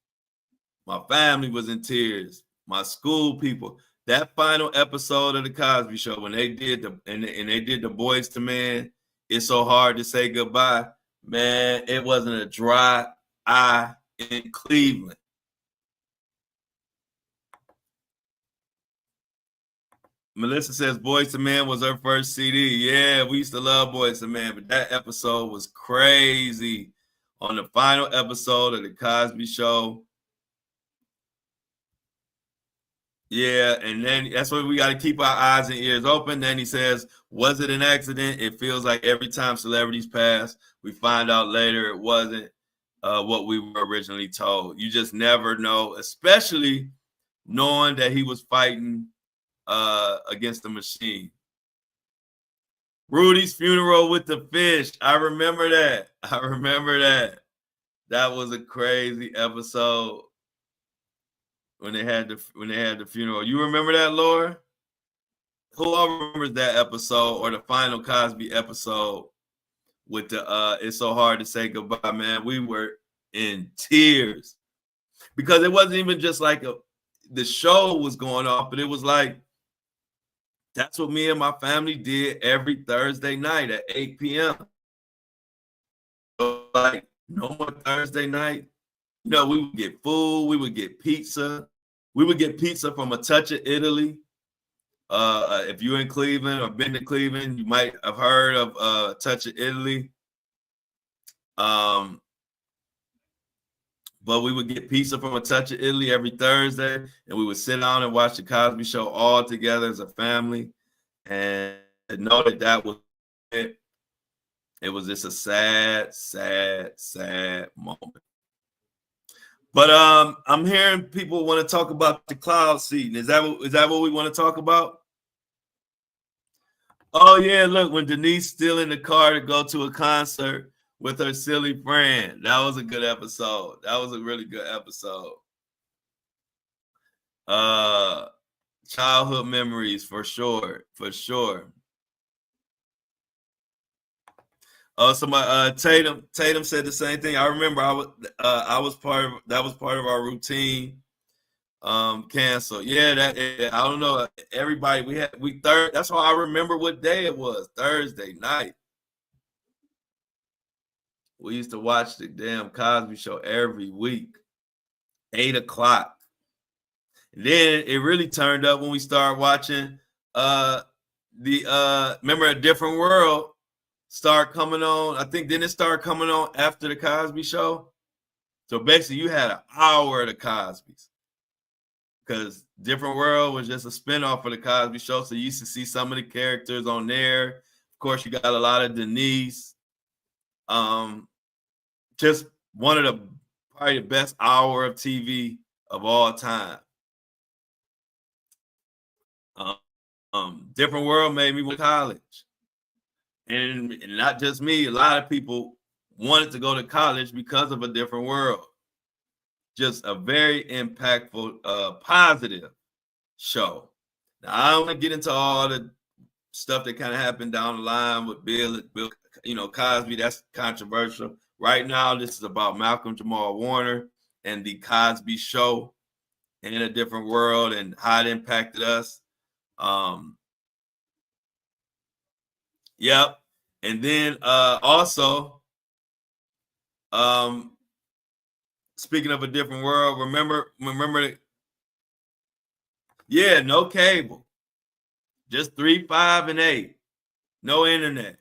My family was in tears. My school people. That final episode of the Cosby Show, when they did the Boys II Men, It's So Hard to Say Goodbye. Man, it wasn't a dry eye in Cleveland. Melissa says Boyz II Men was her first CD. Yeah, we used to love Boyz II Men, but that episode was crazy. On the final episode of the Cosby Show. Yeah, and then that's why we got to keep our eyes and ears open. Then he says, was it an accident? It feels like every time celebrities pass, we find out later it wasn't what we were originally told. You just never know, especially knowing that he was fighting against the machine. Rudy's funeral with the fish. I remember that. That was a crazy episode when they had the funeral. You remember that, Laura? Who all remembers that episode or the final Cosby episode with the It's So Hard to Say Goodbye, man? We were in tears because it wasn't even just like the show was going off, but it was like that's what me and my family did every Thursday night at 8 p.m. So like no more Thursday night. You know, we would get food, we would get pizza. We would get pizza from A Touch of Italy. If you're in Cleveland or been to Cleveland, you might have heard of A Touch of Italy. But we would get pizza from A Touch of Italy every Thursday, and we would sit down and watch the Cosby Show all together as a family. And know that was it. It was just a sad, sad, sad moment. But I'm hearing people want to talk about the cloud seeding. Is that what we want to talk about? Oh yeah, look, when Denise still in the car to go to a concert with her silly friend. That was a good episode. That was a really good episode. Childhood memories for sure. Oh, somebody Tatum said the same thing. I remember I was part of our routine. Cancel. Yeah, I don't know. Everybody that's why I remember what day it was. Thursday night. We used to watch the damn Cosby Show every week. 8 o'clock. Then it really turned up when we started watching remember A Different World start coming on. I think didn't it start coming on after the Cosby Show? So basically you had an hour of the Cosbys. Because Different World was just a spinoff of the Cosby Show. So you used to see some of the characters on there. Of course, you got a lot of Denise. Just one of probably the best hour of TV of all time. Different World made me go to college. And not just me, a lot of people wanted to go to college because of A Different World. Just a very impactful, positive show. Now, I don't want to get into all the stuff that kind of happened down the line with Bill, Cosby. That's controversial. Right now, this is about Malcolm Jamal Warner and the Cosby Show and A Different World and how it impacted us. Yep. And then also, speaking of A Different World, remember yeah, no cable. Just 3, 5, and 8. No internet.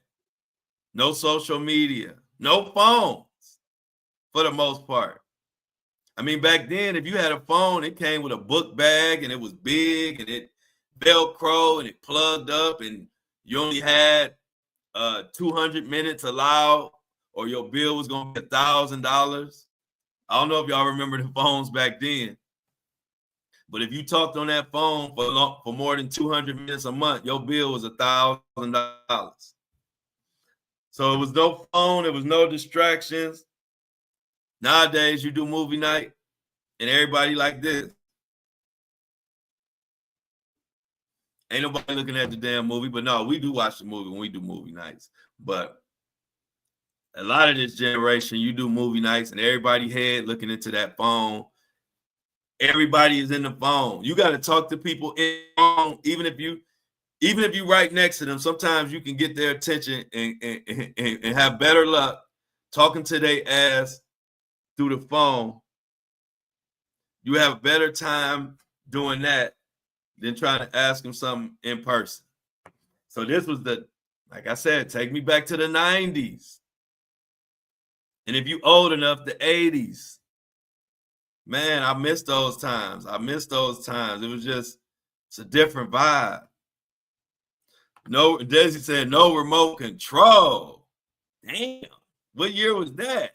No social media. No phones for the most part. I mean, back then, if you had a phone, it came with a book bag and it was big and it Velcro and it plugged up and you only had 200 minutes allowed or your bill was going to be $1,000. I don't know if y'all remember the phones back then. But if you talked on that phone for more than 200 minutes a month, your bill was $1,000. So it was no phone. It was no distractions. Nowadays, you do movie night and everybody like this. Ain't nobody looking at the damn movie. But no, we do watch the movie when we do movie nights. But a lot of this generation, you do movie nights and everybody head looking into that phone. Everybody is in the phone. You got to talk to people in the phone, even if you right next to them. Sometimes you can get their attention and have better luck talking to their ass through the phone. You have a better time doing that than trying to ask them something in person. So this was like I said, take me back to the 90s. And if you old enough, the 80s. Man, I miss those times. It was just, it's a different vibe. No, Desi said no remote control. Damn. What year was that?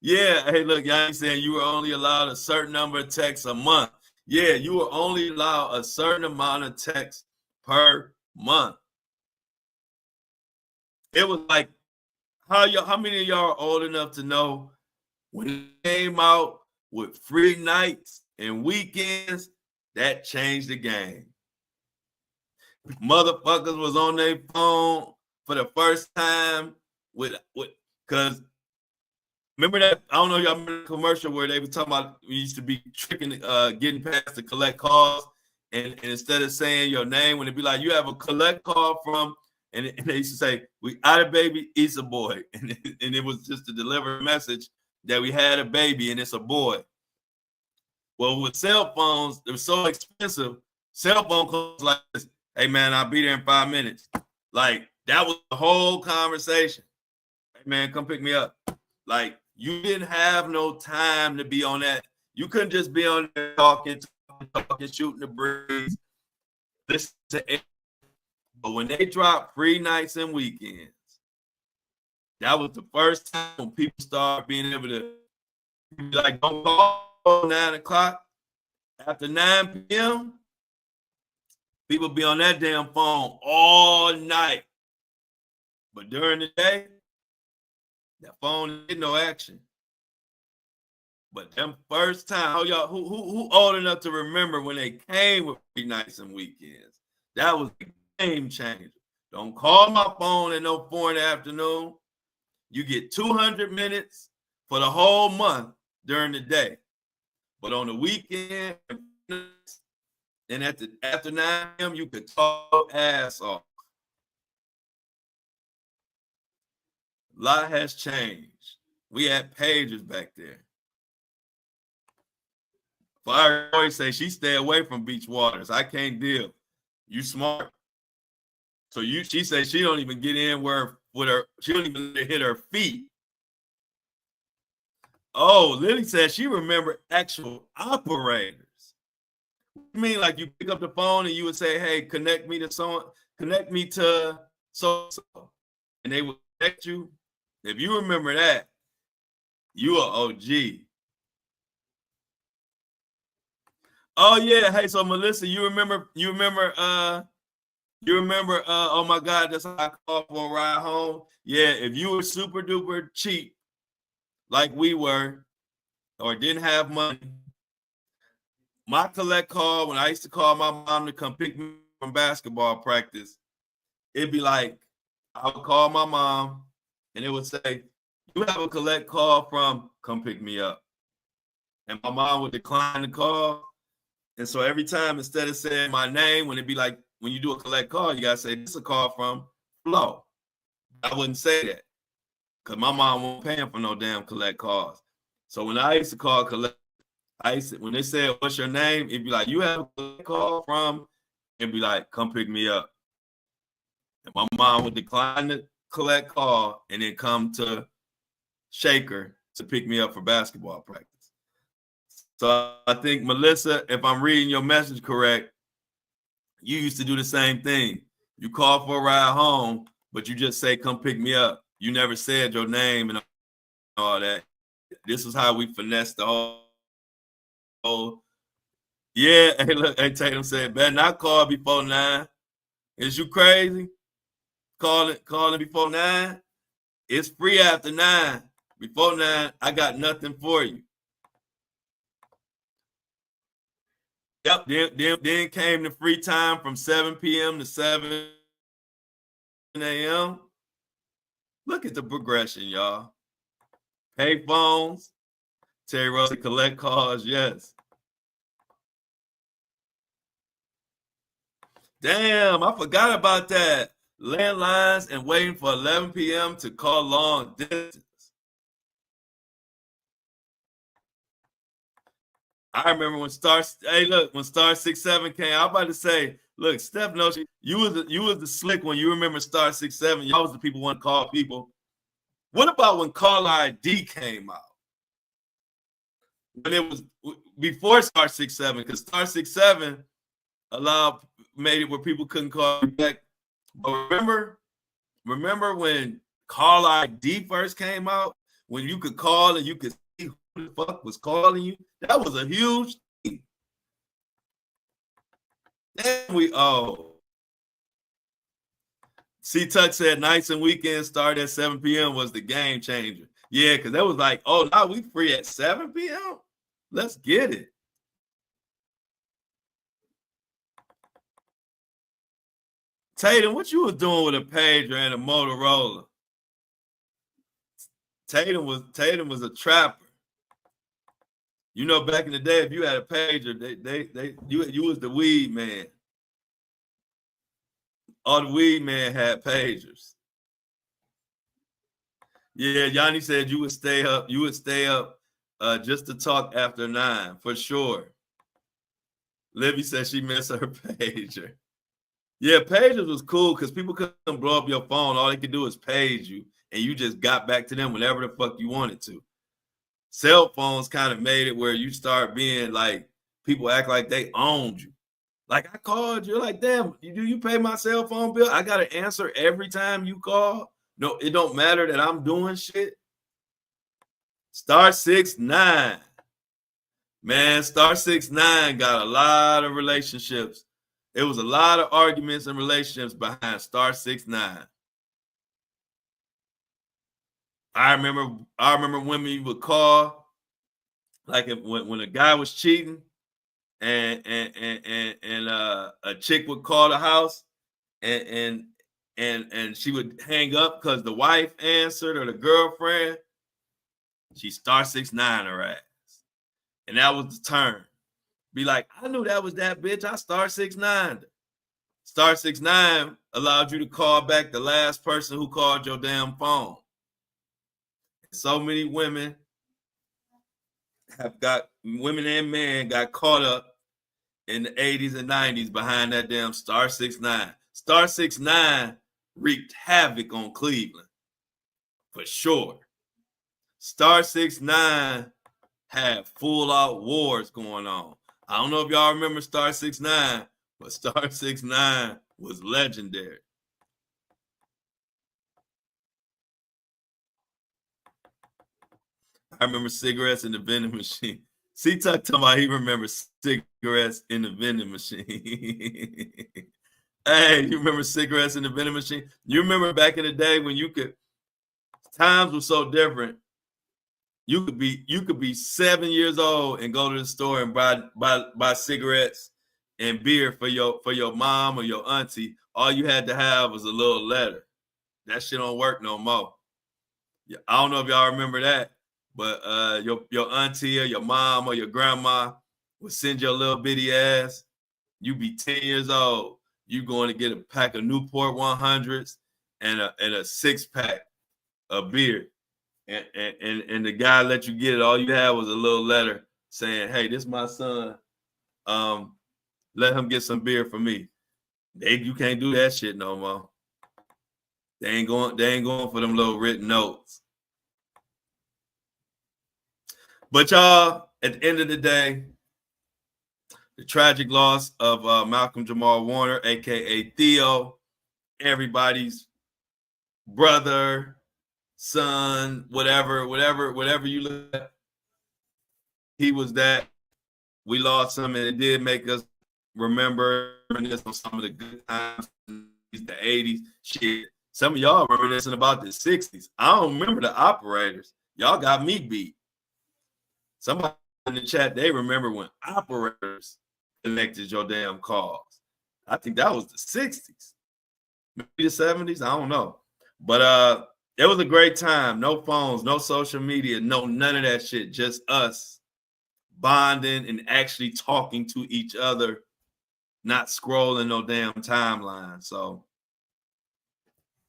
Yeah. Hey, look, y'all saying you were only allowed a certain number of texts a month. Yeah, you were only allowed a certain amount of texts per month. It was like, how many of y'all are old enough to know when it came out with free nights and weekends, that changed the game. Motherfuckers was on their phone for the first time because remember that, I don't know if y'all remember the commercial where they were talking about we used to be tricking, getting past to collect calls, and instead of saying your name, when it'd be like, you have a collect call from, and they used to say, we had a baby, it's a boy. And it was just to deliver a message that we had a baby and it's a boy. Well, with cell phones, they're so expensive. Cell phone calls like this, hey man, I'll be there in 5 minutes. Like, that was the whole conversation. Hey man, come pick me up. Like, you didn't have no time to be on that. You couldn't just be on there talking, shooting the breeze. Listen to it. But when they dropped free nights and weekends, that was the first time when people started being able to be like, don't call 9 o'clock. After 9 p.m., people be on that damn phone all night. But during the day, that phone did no action. But them first time, who old enough to remember when they came with free nights and weekends? That was a game changer. Don't call my phone at no 4 in the afternoon. You get 200 minutes for the whole month during the day. But on the weekend and after 9 p.m., you could call ass off. A lot has changed. We had pagers back there. Fire always say she stay away from beach waters. I can't deal. You smart. So she said she don't even get in she don't even hit her feet. Oh, Lily said she remembered actual operators. You mean like you pick up the phone and you would say, hey, connect me to so, and they would connect you? If you remember that, you are OG. Oh yeah, hey, so Melissa, you remember, oh my God, that's how I called for a ride home. Yeah, if you were super duper cheap, like we were, or didn't have money, my collect call, when I used to call my mom to come pick me from basketball practice, it'd be like, I would call my mom and it would say, you have a collect call from, come pick me up. And my mom would decline the call. And so every time, instead of saying my name, when it'd be like, when you do a collect call, you gotta say, this is a call from Flo. I wouldn't say that because my mom wasn't paying for no damn collect calls. So when I used to call collect, when they said, what's your name? It'd be like, you have a collect call from, it'd be like, come pick me up. And my mom would decline the collect call and then come to Shaker to pick me up for basketball practice. So I think, Melissa, if I'm reading your message correct, you used to do the same thing. You call for a ride home, but you just say, come pick me up. You never said your name and all that. This is how we finessed the whole. Yeah, hey, look, hey, Tatum said, better not call before 9. Is you crazy? Calling before 9? It's free after 9. Before 9, I got nothing for you. Yep, then came the free time from 7 p.m. to 7 a.m. Look at the progression, y'all. Pay phones, Terry Rose, collect calls, yes. Damn, I forgot about that. Landlines and waiting for 11 p.m. to call long distance. I remember when when Star 6-7 came, I was about to say, look, Steph knows you was the slick one. You remember Star 6-7? Y'all was the people want to call people. What about when Call ID came out? When it was before Star 6-7, because Star 6-7 made it where people couldn't call you back. But remember when Call ID first came out, when you could call and you could see who the fuck was calling you? That was a huge thing. Then C-Tuck said nights and weekends start at 7 p.m. was the game changer. Yeah, because that was like, oh, now we free at 7 p.m.? Let's get it. Tatum, what you was doing with a pager and a Motorola? Tatum was a trapper. You know, back in the day, if you had a pager, you was the weed man. All the weed man had pagers. Yeah, Yanni said you would stay up. You would stay up just to talk after 9 for sure. Libby said she missed her pager. Yeah, pagers was cool because people couldn't blow up your phone. All they could do is page you, and you just got back to them whenever the fuck you wanted to. Cell phones kind of made it where you start being like, people act like they owned you. Like, I called you, like, damn, do you pay my cell phone bill? I got to answer every time you call. No, it don't matter that I'm doing shit. Star 6-9. Man, Star 6-9 got a lot of relationships. It was a lot of arguments and relationships behind Star 6-9. I remember when we would call, like when a guy was cheating, and a chick would call the house, and she would hang up because the wife answered or the girlfriend. She Star 6-9 her ass, and that was the turn. Be like, I knew that was that bitch. I Star 6-9. Star 6-9 allowed you to call back the last person who called your damn phone. So many women and men got caught up in the 80s and 90s behind that damn Star 6-9. Star 6-9 wreaked havoc on Cleveland, for sure. Star 6-9 had full-out wars going on. I don't know if y'all remember Star 6-9, but Star 6-9 was legendary. I remember cigarettes in the vending machine. C-Tuck talking about he remembers cigarettes in the vending machine. Hey, you remember cigarettes in the vending machine? You remember back in the day when times were so different. You could be 7 years old and go to the store and buy cigarettes and beer for your mom or your auntie. All you had to have was a little letter. That shit don't work no more. Yeah, I don't know if y'all remember that, but your auntie or your mom or your grandma would send your little bitty ass. You be 10 years old. You going to get a pack of Newport 100s and a 6-pack of beer. And the guy let you get it. All you had was a little letter saying, "Hey, this is my son. Let him get some beer for me." You can't do that shit no more. They ain't going for them little written notes. But y'all, at the end of the day, the tragic loss of Malcolm Jamal Warner, aka Theo, everybody's brother, son, whatever you look at, he was that. We lost him, and it did make us remember this on some of the good times in the 80s. Shit, some of y'all reminiscing about the 60s. I don't remember the operators. Y'all got me beat. Somebody in the chat, they remember when operators connected your damn calls. I think that was the 60s, maybe the 70s. I don't know, but it was a great time. No phones, no social media, no none of that shit. Just us bonding and actually talking to each other, not scrolling no damn timeline. So,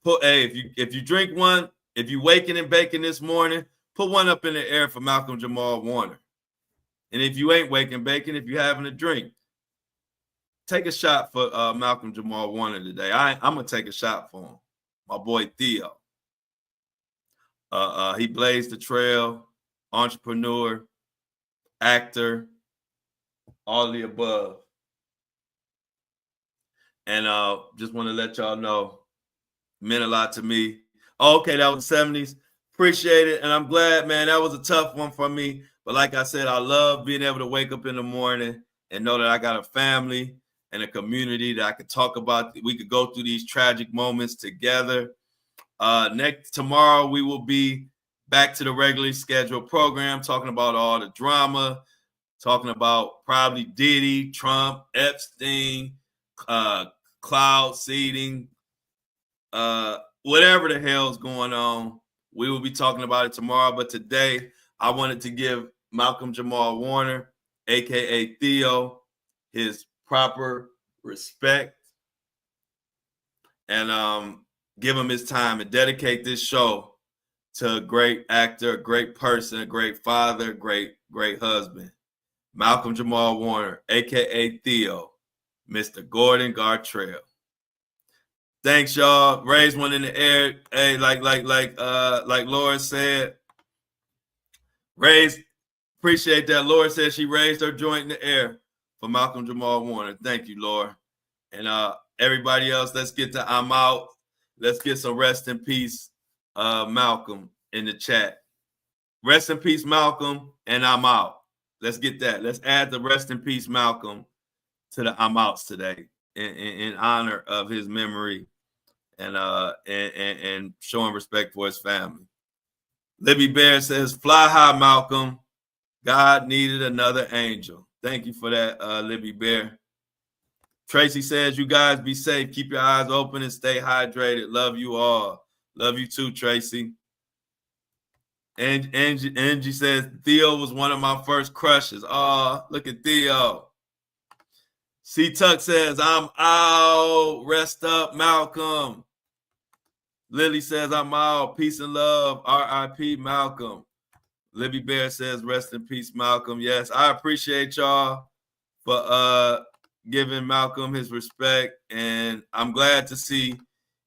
if you drink one, if you waking and baking this morning, put one up in the air for Malcolm Jamal Warner. And if you ain't waking bacon, if you're having a drink, take a shot for Malcolm Jamal Warner today. I'm going to take a shot for him. My boy Theo. He blazed the trail, entrepreneur, actor, all of the above. And just want to let y'all know, meant a lot to me. Oh, okay, that was the 70s. Appreciate it. And I'm glad, man, that was a tough one for me. But like I said, I love being able to wake up in the morning and know that I got a family and a community that I could talk about. We could go through these tragic moments together. Tomorrow, we will be back to the regularly scheduled program, talking about all the drama, talking about probably Diddy, Trump, Epstein, cloud seeding, whatever the hell's going on. We will be talking about it tomorrow. But today, I wanted to give Malcolm Jamal Warner, a.k.a. Theo, his proper respect and give him his time and dedicate this show to a great actor, a great person, a great father, great husband. Malcolm Jamal Warner, a.k.a. Theo, Mr. Gordon Gartrell. Thanks, y'all. Raise one in the air. Hey, like Laura said, appreciate that. Laura said she raised her joint in the air for Malcolm Jamal Warner. Thank you, Laura. And everybody else, let's get to I'm out. Let's get some rest in peace, Malcolm, in the chat. Rest in peace, Malcolm, and I'm out. Let's get that. Let's add the rest in peace, Malcolm, to the I'm outs today in honor of his memory and showing respect for his family. Libby Bear says, fly high, Malcolm. God needed another angel. Thank you for that, Libby Bear. Tracy says, you guys be safe. Keep your eyes open and stay hydrated. Love you all. Love you too, Tracy. And Angie says, Theo was one of my first crushes. Oh, look at Theo. C Tuck says, I'm out. Rest up, Malcolm. Lily says, I'm out. Peace and love. R.I.P. Malcolm. Libby Bear says, rest in peace, Malcolm. Yes, I appreciate y'all for giving Malcolm his respect. And I'm glad to see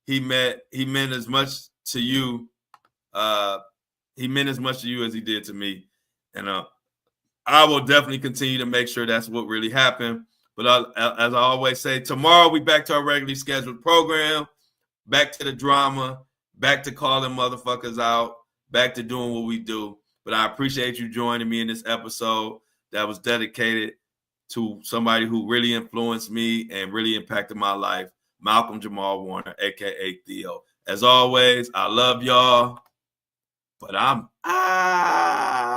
he meant as much to you. He meant as much to you as he did to me. And I will definitely continue to make sure that's what really happened. But as I always say, tomorrow we back to our regularly scheduled program, back to the drama, back to calling motherfuckers out, back to doing what we do. But I appreciate you joining me in this episode that was dedicated to somebody who really influenced me and really impacted my life, Malcolm Jamal Warner, a.k.a. Theo. As always, I love y'all, but I'm out.